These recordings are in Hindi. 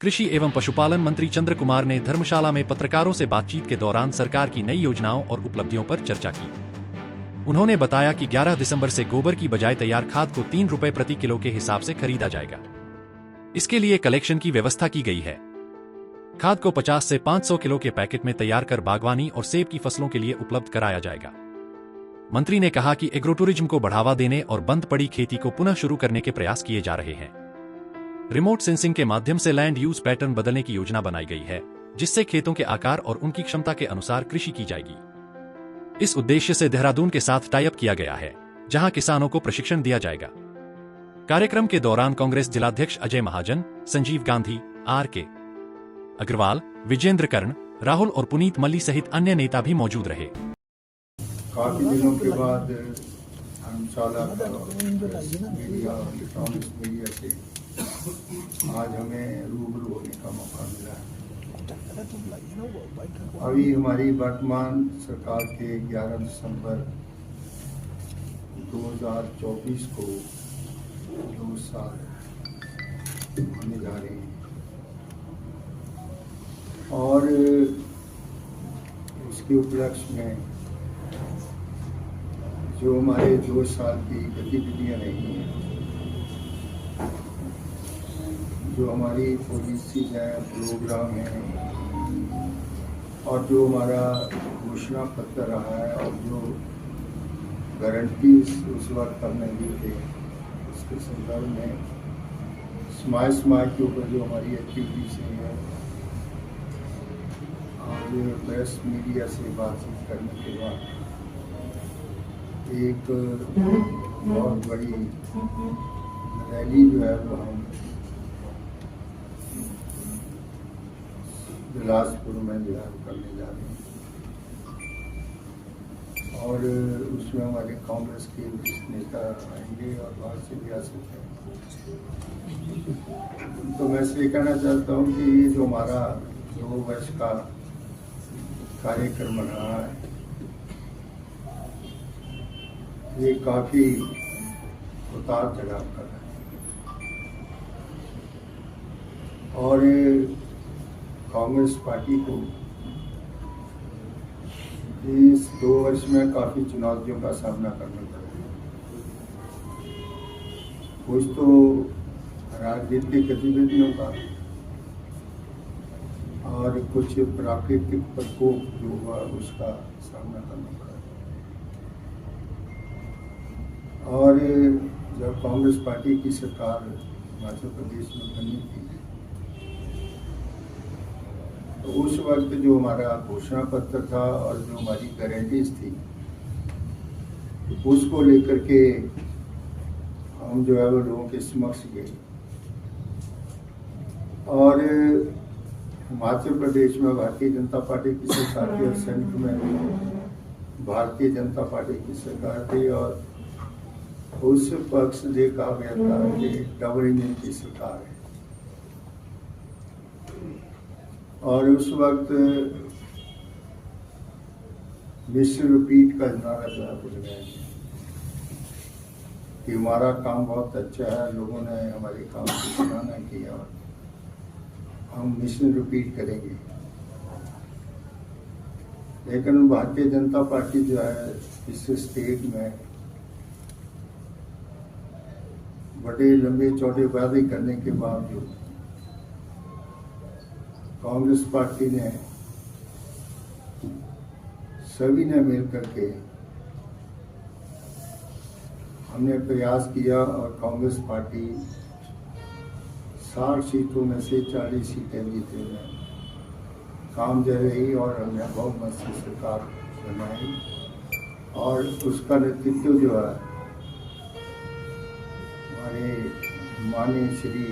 कृषि एवं पशुपालन मंत्री चंद्र कुमार ने धर्मशाला में पत्रकारों से बातचीत के दौरान सरकार की नई योजनाओं और उपलब्धियों पर चर्चा की। उन्होंने बताया कि 11 दिसंबर से गोबर की बजाय तैयार खाद को 3 रुपए प्रति किलो के हिसाब से खरीदा जाएगा। इसके लिए कलेक्शन की व्यवस्था की गई है। खाद को 50 से 500 किलो के पैकेट में तैयार कर बागवानी और सेब की फसलों के लिए उपलब्ध कराया जाएगा। मंत्री ने कहा कि एग्रो टूरिज्म को बढ़ावा देने और बंद पड़ी खेती को पुनः शुरू करने के प्रयास किए जा रहे हैं। रिमोट सेंसिंग के माध्यम से लैंड यूज पैटर्न बदलने की योजना बनाई गई है, जिससे खेतों के आकार और उनकी क्षमता के अनुसार कृषि की जाएगी। इस उद्देश्य से देहरादून के साथ टाई अप किया गया है, जहां किसानों को प्रशिक्षण दिया जाएगा। कार्यक्रम के दौरान कांग्रेस जिलाध्यक्ष अजय महाजन, संजीव गांधी, R.K. अग्रवाल, विजेंद्र कर्ण, राहुल और पुनीत मल्ली सहित अन्य नेता भी मौजूद रहे। काफी दिनों के बाद धर्मशाला मीडिया इलेक्ट्रॉनिक्स मीडिया से आज हमें रूबरू होने का मौका मिला है। अभी हमारी वर्तमान सरकार के 11 दिसंबर 2024 को 2 साल होने जा रहे हैं और उसके उपलक्ष्य में जो हमारे 2 साल की गतिविधियां रही हैं, जो हमारी पॉलिसीज हैं, प्रोग्राम हैं और जो हमारा घोषणा पत्र रहा है और जो गारंटीज उस वक्त हमने दी थे, उसके संदर्भ में समाज के ऊपर जो हमारी एक्टिविटीज हैं और प्रेस मीडिया से बातचीत करने के बाद एक बहुत बड़ी रैली जो है वो हम बिलासपुर में जो है करने जा रहे हैं और उसमें हमारे कांग्रेस के नेता आएंगे और बाहर से भी आ सकते हैं। तो मैं इसलिए कहना चाहता हूँ कि ये जो हमारा 2 वर्ष का कार्यक्रम रहा है, ये काफी उतार चढ़ाव कर रहा है और कांग्रेस पार्टी को इस 2 वर्ष में काफी चुनौतियों का सामना करना पड़ा। कुछ तो राजनीतिक गतिविधियों का और कुछ प्राकृतिक प्रकोप जो हुआ उसका सामना करना पड़ा। और जब कांग्रेस पार्टी की सरकार हिमाचल प्रदेश में बनी थी तो उस वक्त जो हमारा घोषणा पत्र था और जो हमारी गारंटीज थी उसको लेकर के हम जो है वो लोगों के समक्ष गए और हिमाचल प्रदेश में भारतीय जनता पार्टी की सरकार थी और सेंटर में भारतीय जनता पार्टी की सरकार थी और उस पक्ष से कहा गया था कि डबल इंजन की सरकार है और उस वक्त मिस्टर रिपीट का नारा जो है बोल गया कि हमारा काम बहुत अच्छा है, लोगों ने हमारे काम की सराहना की और हम मिशन रिपीट करेंगे। लेकिन भारतीय जनता पार्टी जो है इस स्टेट में बड़े लंबे चौड़े वादे करने के बावजूद कांग्रेस पार्टी ने सभी ने मिलकर के हमने प्रयास किया और कांग्रेस पार्टी 60 सीटों में से 40 सीटें जीते में काम दे रही और हमने बहुमत से सरकार बनाई और उसका नेतृत्व जो है हमारे माननीय श्री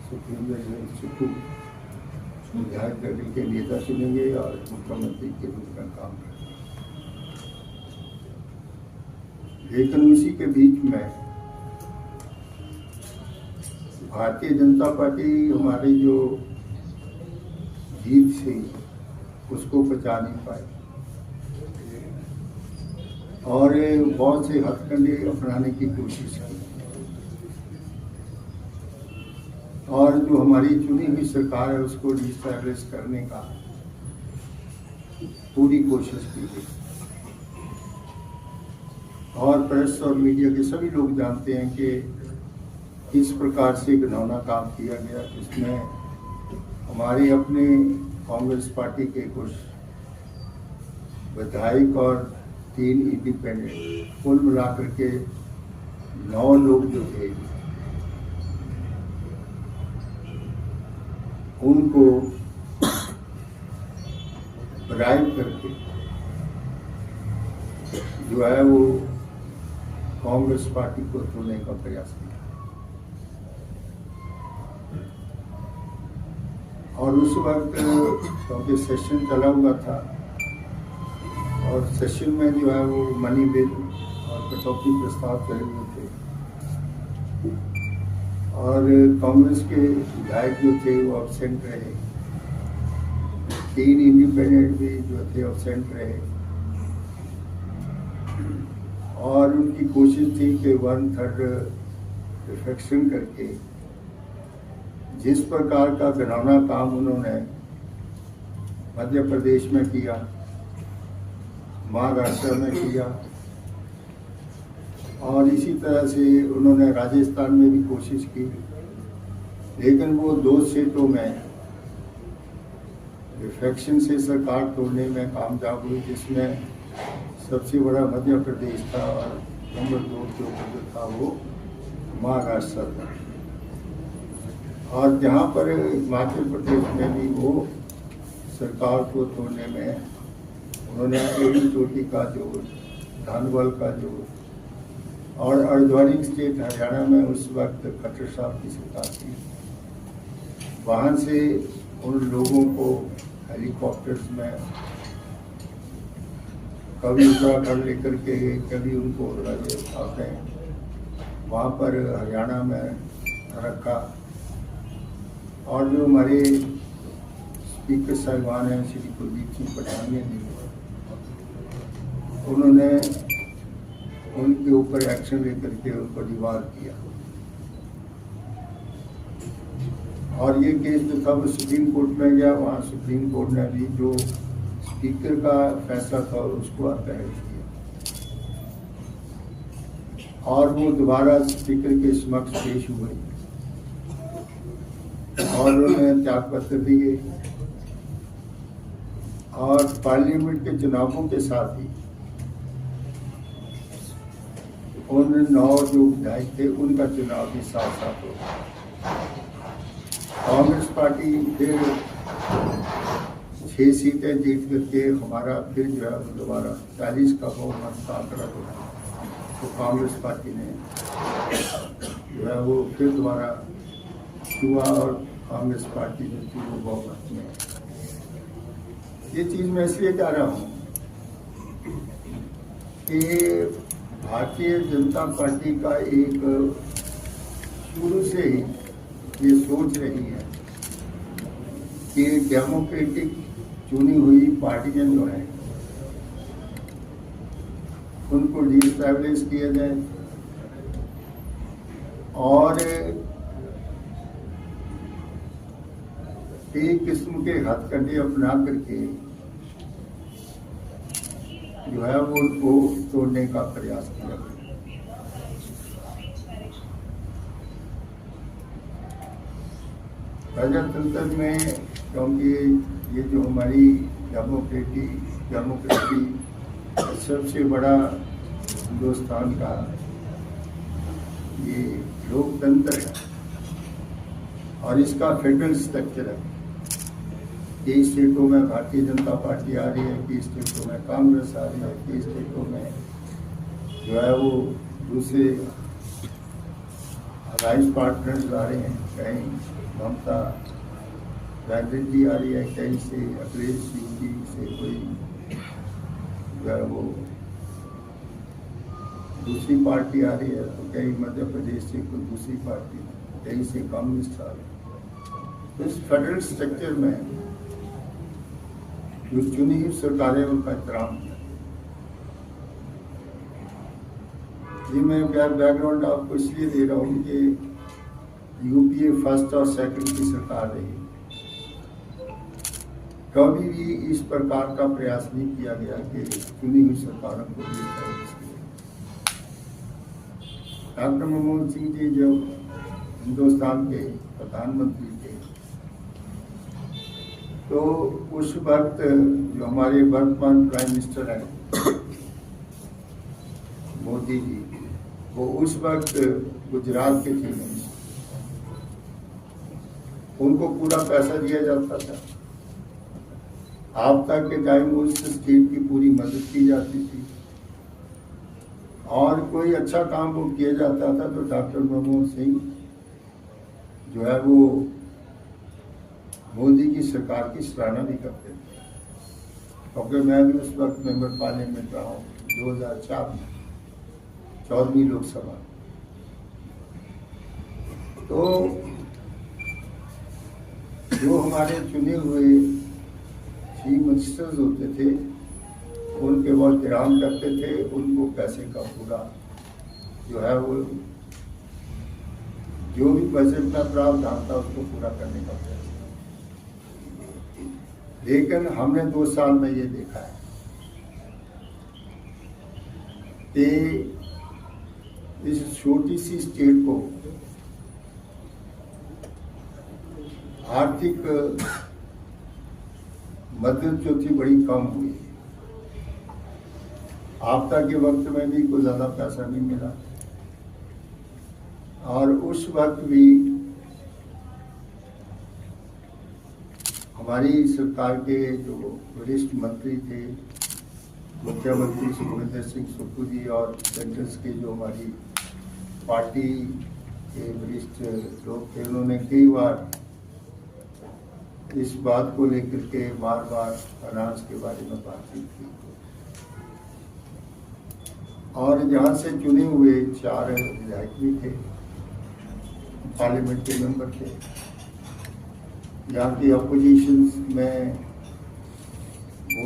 सुखविंदर सिंह सुक्खू विधायक दल के नेता चुनेंगे और मुख्यमंत्री के रूप में काम करेंगे। लेकिन उसी के बीच में भारतीय जनता पार्टी हमारी जो जीत थी उसको बचा नहीं पाई और बहुत से हथकंडे अपनाने की कोशिश की और जो हमारी चुनी हुई सरकार है उसको डिस्टैब्लिश करने का पूरी कोशिश की गई। और प्रेस और मीडिया के सभी लोग जानते हैं कि किस प्रकार से घिनौना काम किया गया, जिसमें हमारे अपने कांग्रेस पार्टी के कुछ विधायक और 3 इंडिपेंडेंट, कुल मिलाकर के 9 लोग जो थे उनको ब्राइब करके जो है वो कांग्रेस पार्टी को तोड़ने का प्रयास किया। और उस वक्त क्योंकि सेशन चला हुआ था और सेशन में जो है वो मनी बिल और कटौती प्रस्ताव चले हुए थे और कांग्रेस के विधायक जो थे वो अब्सेंट रहे, 3 इंडिपेंडेंट भी जो थे अब्सेंट रहे और उनकी कोशिश थी कि 1/3 डिफेक्शन करके जिस प्रकार का घिनौना काम उन्होंने मध्य प्रदेश में किया, महाराष्ट्र में किया और इसी तरह से उन्होंने राजस्थान में भी कोशिश की, लेकिन वो 2 सीटों में डिफेक्शन से सरकार तोड़ने में कामयाब हुई, जिसमें सबसे बड़ा मध्य प्रदेश था और नंबर 2 के ऊपर जो था वो महाराष्ट्र था। और जहाँ पर हिमाचल प्रदेश में भी वो सरकार को तोड़ने में उन्होंने एडी चोटी का जो धानवल का जो और अर्धवानी स्टेट हरियाणा में उस वक्त खट्टर साहब की सरकार थी, वहाँ से उन लोगों को हेलीकॉप्टर्स में कभी उत्तराखंड लेकर के कभी उनको राजस्थान में वहाँ पर हरियाणा में रखा। और जो हमारे स्पीकर साहिबान हैं श्री कुलदीप सिंह पठानिया जी, उन्होंने उनके ऊपर एक्शन लेकर के उनको डिवार किया और ये केस जो था वो सुप्रीम कोर्ट में गया। वहाँ सुप्रीम कोर्ट ने भी जो स्पीकर का फैसला था उसको अपील किया और वो दोबारा स्पीकर के समक्ष पेश हुए और उन्होंने त्याग पत्र दिए और पार्लियामेंट के चुनावों के साथ ही उन 9 जो विधायक थे उनका चुनाव भी साथ साथ हो गया। कांग्रेस पार्टी फिर 6 सीटें जीत करके हमारा फिर जो है दोबारा 40 का बहुमत का आंकड़ा था, तो कांग्रेस पार्टी ने जो है वो फिर दोबारा हुआ और कांग्रेस पार्टी जो थी वो बहुमत में। ये चीज मैं इसलिए कह रहा हूँ कि भारतीय जनता पार्टी का एक शुरू से ही ये सोच रही है कि डेमोक्रेटिक चुनी हुई पार्टियां जो हैं उनको डिस्टैब्लिश किया जाए और एक किस्म के हथकंडे अपना करके जो है वो उनको तोड़ने का प्रयास किया। प्रजातंत्र में क्योंकि ये जो हमारी डेमोक्रेसी सबसे बड़ा हिंदुस्तान का ये लोकतंत्र है और इसका फेडरल स्ट्रक्चर है। कई स्टेटों में भारतीय जनता पार्टी आ रही है, कई स्टेटों में कांग्रेस आ रही है, कई स्टेटों में जो है वो दूसरे अलायंस पार्टनर्स आ रहे हैं, कहीं ममता बनर्जी आ रही है, कहीं से अखिलेश सिंह जी से कोई जो है वो दूसरी पार्टी आ रही है, तो कहीं मध्य प्रदेश से कोई दूसरी पार्टी, कहीं से कांग्रेस आ रही है। इस फेडरल स्ट्रक्चर में जो चुनी हुई सरकारें उनका एहतराम है। ये मैं बैकग्राउंड आपको इसलिए दे रहा हूँ कि यूपीए फर्स्ट और सेकंड की सरकार रही, कभी भी इस प्रकार का प्रयास नहीं किया गया कि चुनी हुई सरकारों को भी डॉक्टर मनमोहन सिंह जी जब हिंदुस्तान के प्रधानमंत्री थे तो उस वक्त जो हमारे वर्तमान प्राइम मिनिस्टर हैं मोदी जी, वो उस वक्त गुजरात के थे, उनको पूरा पैसा दिया जाता था। आपदा के टाइम उस स्टेट की पूरी मदद की जाती थी और कोई अच्छा काम वो किया जाता था तो डॉक्टर मनमोहन सिंह जो है वो मोदी की सरकार की सराहना भी करते थे, क्योंकि मैं भी उस वक्त मेंबर पार्लियामेंट रहा हूँ 2004 में 14वीं लोकसभा। तो जो हमारे चुने हुए चीफ मिनिस्टर्स होते थे उनके वो एहतराम करते थे, उनको पैसे का पूरा जो है वो जो भी बजट का प्रावधान था उसको पूरा करने का प्रयास। लेकिन हमने 2 साल में ये देखा है कि इस छोटी सी स्टेट को आर्थिक मदद जो थी बड़ी कम हुई। आपदा के वक्त में भी कोई ज्यादा पैसा नहीं मिला और उस वक्त भी हमारी सरकार के जो वरिष्ठ मंत्री थे, मुख्यमंत्री सुखविंदर सिंह सुक्खू जी और सेंटर्स के जो हमारी पार्टी के वरिष्ठ लोग थे, उन्होंने कई बार इस बात को लेकर के बार बार फाइनेंस के बारे में बातचीत की और जहाँ से चुने हुए 4 विधायक भी थे, पार्लियामेंट के मेंबर थे, यहाँ की अपोजिशन में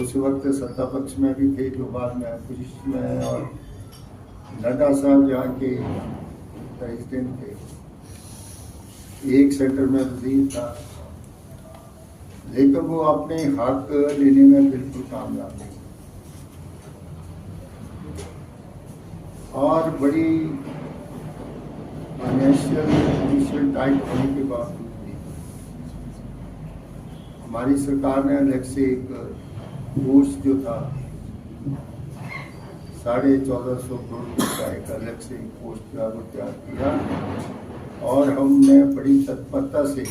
उस वक्त सत्ता पक्ष में भी थे जो बाद में अपोजिशन में है, और नड्डा साहब यहाँ के प्रेसिडेंट थे, एक सेक्टर में वजीर था, लेकिन वो अपने हक लेने में बिल्कुल कामयाब नहीं और बड़ी फाइनेंशियल टाइट होने के बावजूद भी हमारी सरकार ने अलग से एक कोर्स जो था 1450 करोड़ का एक अलग से पोस्ट का वो तैयार किया और हमने बड़ी तत्परता से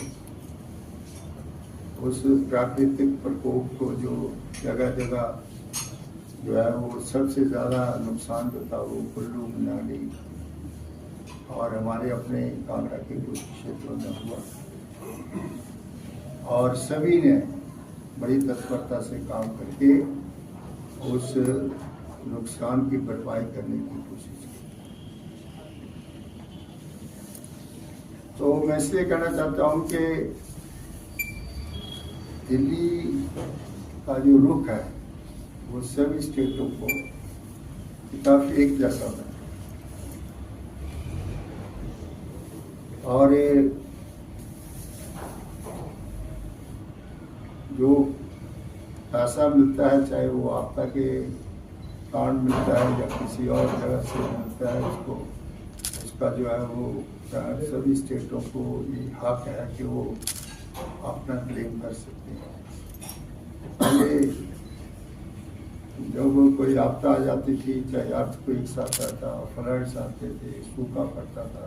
उस प्राकृतिक प्रकोप को जो जगह जगह जो है वो सबसे ज़्यादा नुकसान जो था वो कुल्लू मनाली और हमारे अपने कांगड़ा के कुछ क्षेत्रों में हुआ और सभी ने बड़ी तत्परता से काम करके उस नुकसान की भरपाई करने की कोशिश की। तो मैं इसलिए कहना चाहता हूँ कि दिल्ली का जो रुख है वो सभी स्टेटों को काफी एक जैसा है और जो पैसा मिलता है चाहे वो आपदा के कारण मिलता है या किसी और जगह से मिलता है, उसको उसका जो है वो सभी स्टेटों को ये हक है कि वो अपना क्लेम कर सकते हैं। पहले जब कोई आपदा आ जाती थी, चाहे अर्थक्वेक्स आता था, फ्लड्स आते थे, सूखा पड़ता था,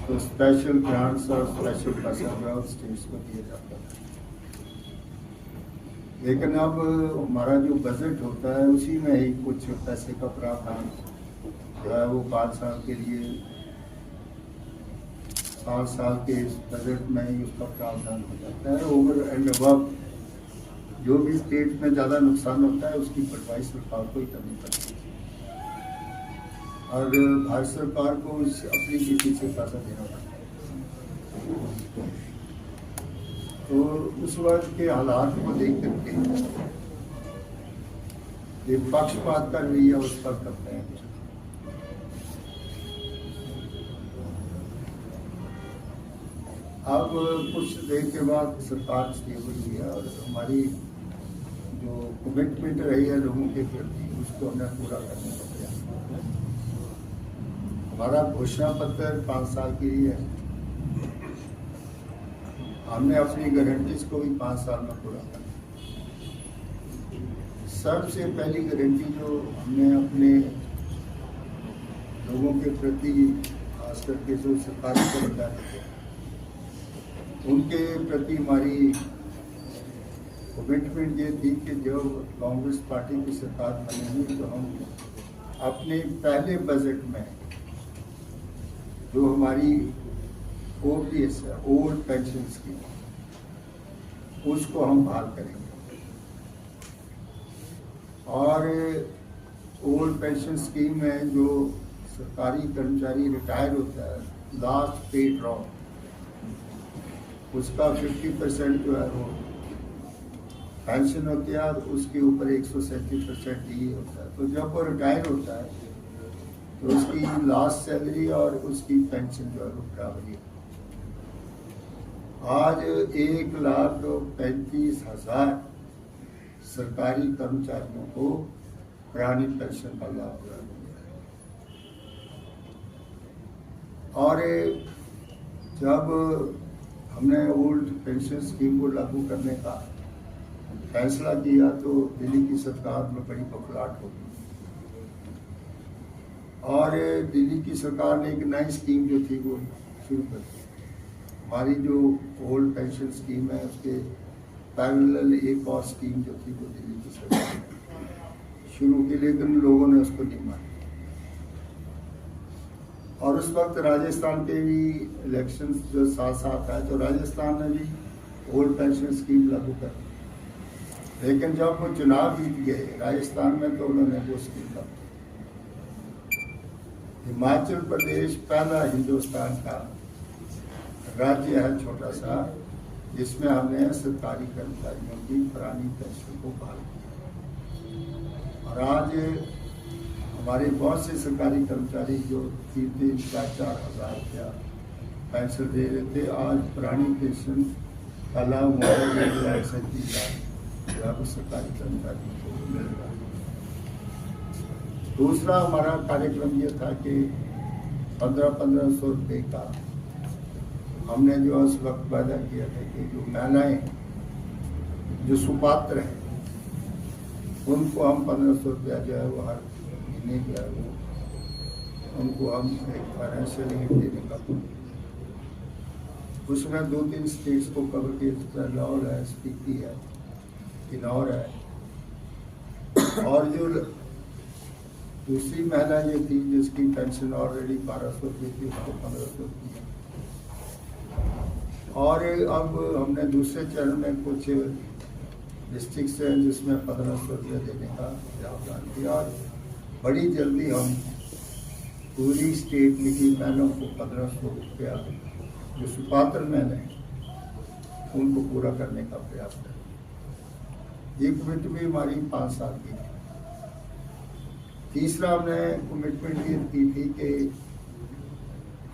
तो स्पेशल ग्रांट्स और स्पेशल पैसा जो स्टेट्स को दिया जाता था। लेकिन अब हमारा जो बजट होता है उसी में ही कुछ पैसे का प्रावधान जो है वो 5 साल के लिए 7 साल के बजट में ही उसका प्रावधान हो जाता है। ओवर एंड अबव जो भी स्टेट में ज़्यादा नुकसान होता है उसकी भरपाई सरकार को ही करनी पड़ती है और भारत सरकार को अपनी नीति से पैसा देना पड़ता है। तो उस वक्त के हालात को देख करके ये पक्षपात का रवैया उस पर करते हैं। अब कुछ देर के बाद सरकार स्टेबल हुई है और हमारी जो कमिटमेंट रही है लोगों के प्रति उसको हमने पूरा करने का प्रयास किया। हमारा घोषणा पत्र 5 साल के लिए है। हमने अपनी गारंटीज को भी 5 साल में पूरा किया। सबसे पहली गारंटी जो हमने अपने लोगों के प्रति खास करके जो सरकारी कर्मचारी थे उनके प्रति हमारी कमिटमेंट ये थी कि जब कांग्रेस पार्टी की सरकार बनेगी तो हम अपने पहले बजट में जो हमारी ओपीएस है, ओल्ड पेंशन स्कीम, उसको हम बहाल करेंगे और ओल्ड पेंशन स्कीम में जो सरकारी कर्मचारी रिटायर होता है लास्ट पे ड्रॉ उसका 50% जो है वो पेंशन होती है और उसके ऊपर 137% डी होता है। तो जब वो रिटायर होता है तो उसकी लास्ट सैलरी और उसकी पेंशन जो है वो बराबर ही। आज 1,35,000 सरकारी कर्मचारियों को पुरानी पेंशन का लाभ हो रहा है और जब हमने ओल्ड पेंशन स्कीम को लागू करने का फैसला किया तो दिल्ली की सरकार में बड़ी बखलाहट होगी और दिल्ली की सरकार ने एक नई स्कीम जो थी वो शुरू कर दी। हमारी जो ओल्ड पेंशन स्कीम है उसके पैरेलल एक और स्कीम जो थी वो दिल्ली की सरकार ने शुरू की, लेकिन लोगों ने उसको नहीं माना और उस वक्त राजस्थान के भी इलेक्शंस जो साथ साथ आए तो राजस्थान ने भी ओल्ड पेंशन स्कीम लागू कर दी, लेकिन जब वो चुनाव जीत गए राजस्थान में तो उन्होंने वो स्कीम लागू की। हिमाचल प्रदेश पहला हिंदुस्तान का राज्य है छोटा सा जिसमें हमने सरकारी कर्मचारियों की पुरानी पेंशन को बहाल किया और आज हमारे बहुत से सरकारी कर्मचारी जो 3-4 हज़ार रुपया पेंशन दे रहे थे आज पुरानी पेंशन का लाभ हमारे 1,37,000 सरकारी कर्मचारियों को मिल रहा है। दूसरा हमारा कार्यक्रम ये था कि 1500 रुपये का हमने जो उस वक्त वादा किया था कि जो महिलाएं जो सुपात्र हैं उनको हम 1500 रुपया जो है वो हर महीने जो है वो उनको हम एक फाइनेंशियल एड देने का उसमें 2-3 स्टेट्स को कवर किया, लाहौर है, स्पीति है, किन्नौर है और जो दूसरी महिला ये थी जिसकी पेंशन ऑलरेडी 1200 रुपये थी उसको 1500 रुपये और अब हमने दूसरे चरण में कुछ डिस्ट्रिक्ट हैं जिसमें 1500 रुपये देने का प्रावधान किया और बड़ी जल्दी हम पूरी स्टेट में की बहनों को 1500 रुपया जो सुपात्र महिला हैं उनको पूरा करने का प्रयास करें। ये कमिटमेंट भी हमारी 5 साल की है। तीसरा हमने कमिटमेंट ये की थी कि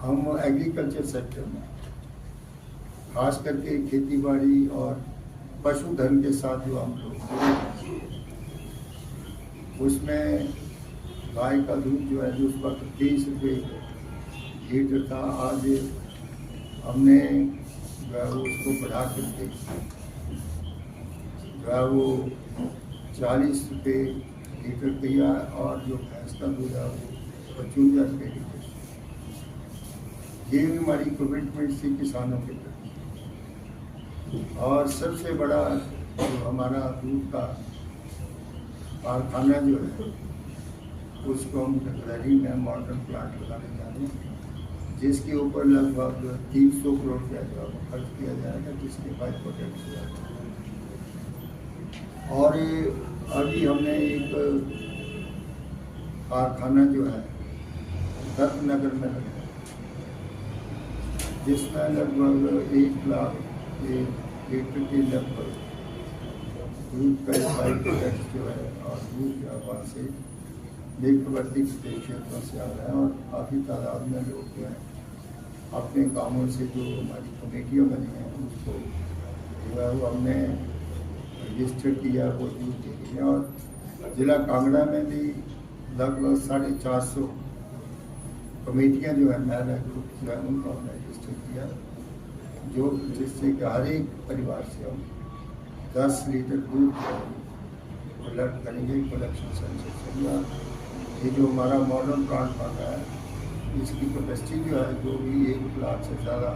हम एग्रीकल्चर सेक्टर में खास करके खेती बाड़ी और पशुधन के साथ जो हम लोग उसमें गाय का दूध जो है जो उस वक्त 30 रुपये लीटर था आज हमने जो है वो उसको बढ़ा करके जो है वो 40 रुपये लीटर किया और जो भैंस का दूध है वो 55 रुपये लीटर। ये भी हमारी कमिटमेंट थी किसानों के प्रति। और सबसे बड़ा जो हमारा दूध का कारखाना जो है उसको हम डेयरी में मॉडर्न प्लांट लगाने जा रहे हैं जिसके ऊपर लगभग 300 करोड़ रुपया जो खर्च किया जाएगा जिसके बाई प्रोजेक्ट किया जाएगा। और अभी हमने एक कारखाना जो है दत्तनगर में लगाया जिसमें लगभग 1 लाख लीटर के लगभग दूध का बाई प्रोजेक्ट जो है और दूध व्यापार से निकटवर्ती क्षेत्रों से आ रहा है और काफ़ी तादाद में लोग जो हैं अपने गांवों से जो हमारी कमेटियाँ बनी हैं उसको जो है वो हमने रजिस्टर किया, वो ड्यू दे रही है। और जिला कांगड़ा में भी लगभग 450 कमेटियाँ जो है महिला ग्रुप जो है उनको हमने रजिस्टर किया, जो जिससे कि हर एक परिवार से हम 10 लीटर दूध कलेक्ट करेंगे कलेक्शन सेंटर से। ये जो हमारा मॉडर्न प्लांट बन रहा है इसकी कैपेसिटी जो है जो भी 1 लाख से ज़्यादा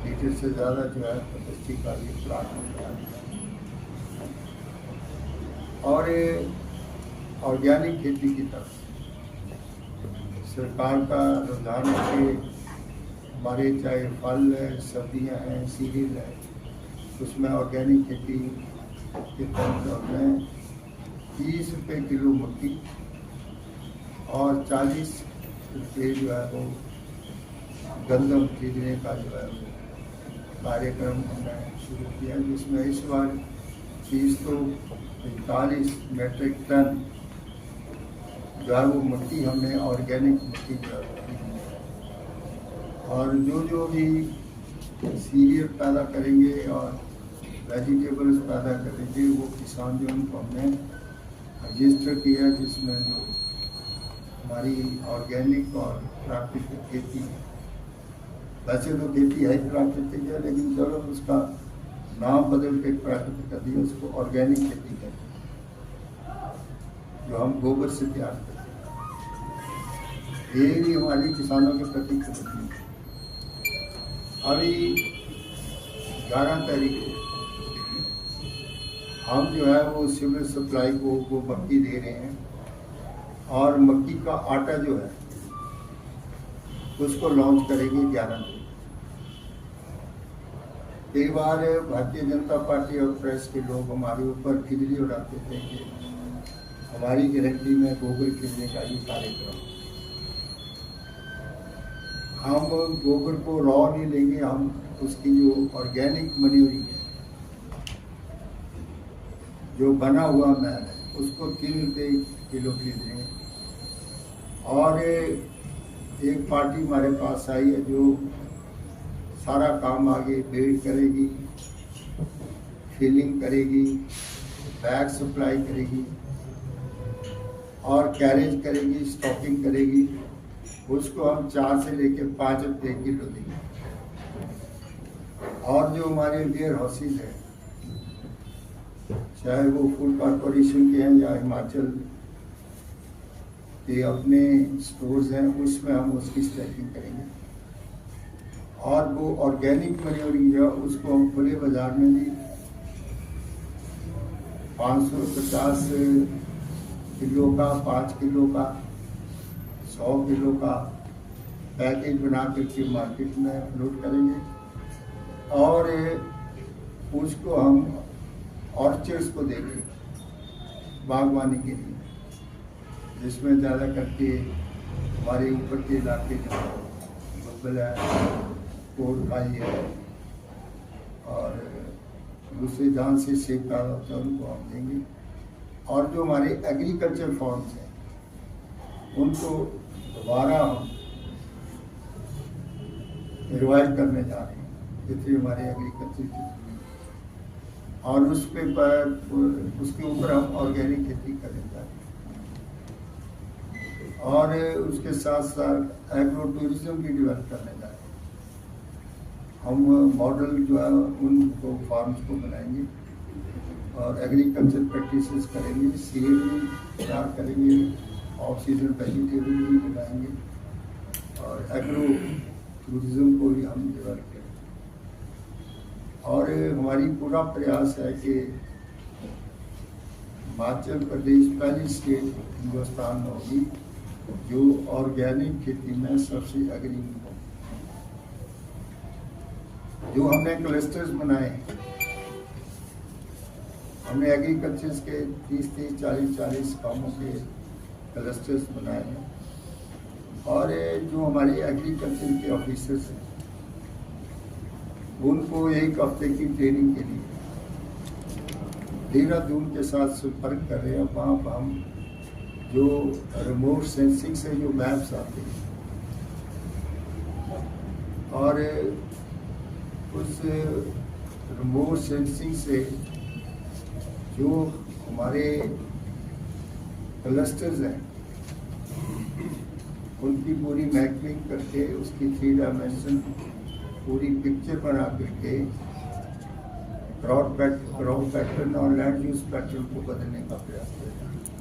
लीटर से ज़्यादा जो है कैपेसिटी का ये प्लांट बन रहा है। और ऑर्गेनिक खेती की तरफ सरकार का रुझान है कि हमारे चाहे फल है, सब्जियां हैं, सीरियल है, उसमें ऑर्गेनिक खेती के तहत हमने 30 रुपये किलो मक्की और 40 रुपये जो है वो गंदम खरीदने का जो है वो कार्यक्रम हमने शुरू किया, जिसमें इस बार 45 मेट्रिक टन जो है वो मक्की हमने ऑर्गेनिक मक्की जो है और जो भी सीरियल पैदा करेंगे और वेजिटेबल्स पैदा करेंगे वो किसान जो उनको हमने रजिस्टर किया, जिसमें जो हमारी ऑर्गेनिक और प्राकृतिक खेती, वैसे तो खेती है प्राकृतिक है लेकिन चलो उसका नाम बदल के प्राकृतिक कर दिया, उसको ऑर्गेनिक खेती कहते हैं, जो हम गोबर से तैयार करते हैं। ये भी हमारी किसानों के प्रति कमिटमेंट है। अभी 11 तारीख को हम जो है वो सिविल सप्लाई को वो मक्की दे रहे हैं और मक्की का आटा जो है उसको लॉन्च करेंगे 11 तारीख। कई बार भारतीय जनता पार्टी और प्रेस के लोग हमारे ऊपर खिजली उड़ाते थे कि हमारी गारंटी में गोबर खरीदने का ये कार्यक्रम। हम गोबर को रॉ नहीं लेंगे, हम उसकी जो ऑर्गेनिक मन्यूरिंग है, जो बना हुआ मैल है, उसको 3 रुपये किलो खरीदेंगे। और एक पार्टी हमारे पास आई है जो सारा काम आगे बेड करेगी, फिलिंग करेगी, बैग सप्लाई करेगी और कैरेज करेगी, स्टॉकिंग करेगी। उसको हम 4 से लेकर 5 रुपये किलो देंगे। और जो हमारे वेयर हाउसेज है, चाहे वो फूड कॉर्पोरेशन के हैं या हिमाचल के अपने स्टोर्स हैं, उसमें हम उसकी स्टैकिंग करेंगे। और वो ऑर्गेनिक मन्यूरिंग जो उसको हम खुले बाजार में भी 550 किलो का, 5 किलो का, 100 किलो का पैकेज बना करके मार्केट में फ्लोट करेंगे। और उसको हम ऑर्चर्ड्स को देंगे बागवानी के लिए, जिसमें ज़्यादा करके हमारे ऊपर के इलाके जो बबल है, कोटखाई है और दूसरे जहाँ से सेब पैदा होता है उनको हम देंगे। और जो हमारे एग्रीकल्चर फॉर्म्स हैं उनको दोबारा हम रिवाइव करने जा रहे हैं, जितनी हमारे एग्रीकल्चर की, और उस पे पर उसके ऊपर हम ऑर्गेनिक खेती करने जा रहे हैं। और उसके साथ साथ एग्रो टूरिज्म भी डेवलप करने जा रहे हैं। हम मॉडल जो है उनको फार्म्स को बनाएंगे और एग्रीकल्चर प्रैक्टिसेस करेंगे, सीड भी तैयार करेंगे, ऑफ सीजन वेजिटेबल भी बनाएंगे और एग्रो टूरिज्म को भी हम डेवलप करेंगे। और हमारी पूरा प्रयास है कि हिमाचल प्रदेश पहली स्टेट हिंदुस्तान में होगी जो ऑर्गेनिक खेती में सबसे अग्रणी हो। जो हमने क्लस्टर्स बनाए, हमने एग्रीकल्चर के 30-30, 40-40 कामों के क्लस्टर्स बनाए हैं। और जो हमारे एग्रीकल्चर के ऑफिसर्स हैं उनको 1 हफ्ते की ट्रेनिंग के लिए देहरादून के साथ संपर्क कर रहे हैं। वहाँ पर हम जो रिमोट सेंसिंग से जो मैप्स आते हैं और उस रिमोट सेंसिंग से जो हमारे क्लस्टर्स हैं उनकी पूरी मैपिंग करके उसकी 3 डायमेंशन पूरी पिक्चर बना करके क्रॉप पैटर्न और लैंड यूज पैटर्न को बदलने का प्रयास किया।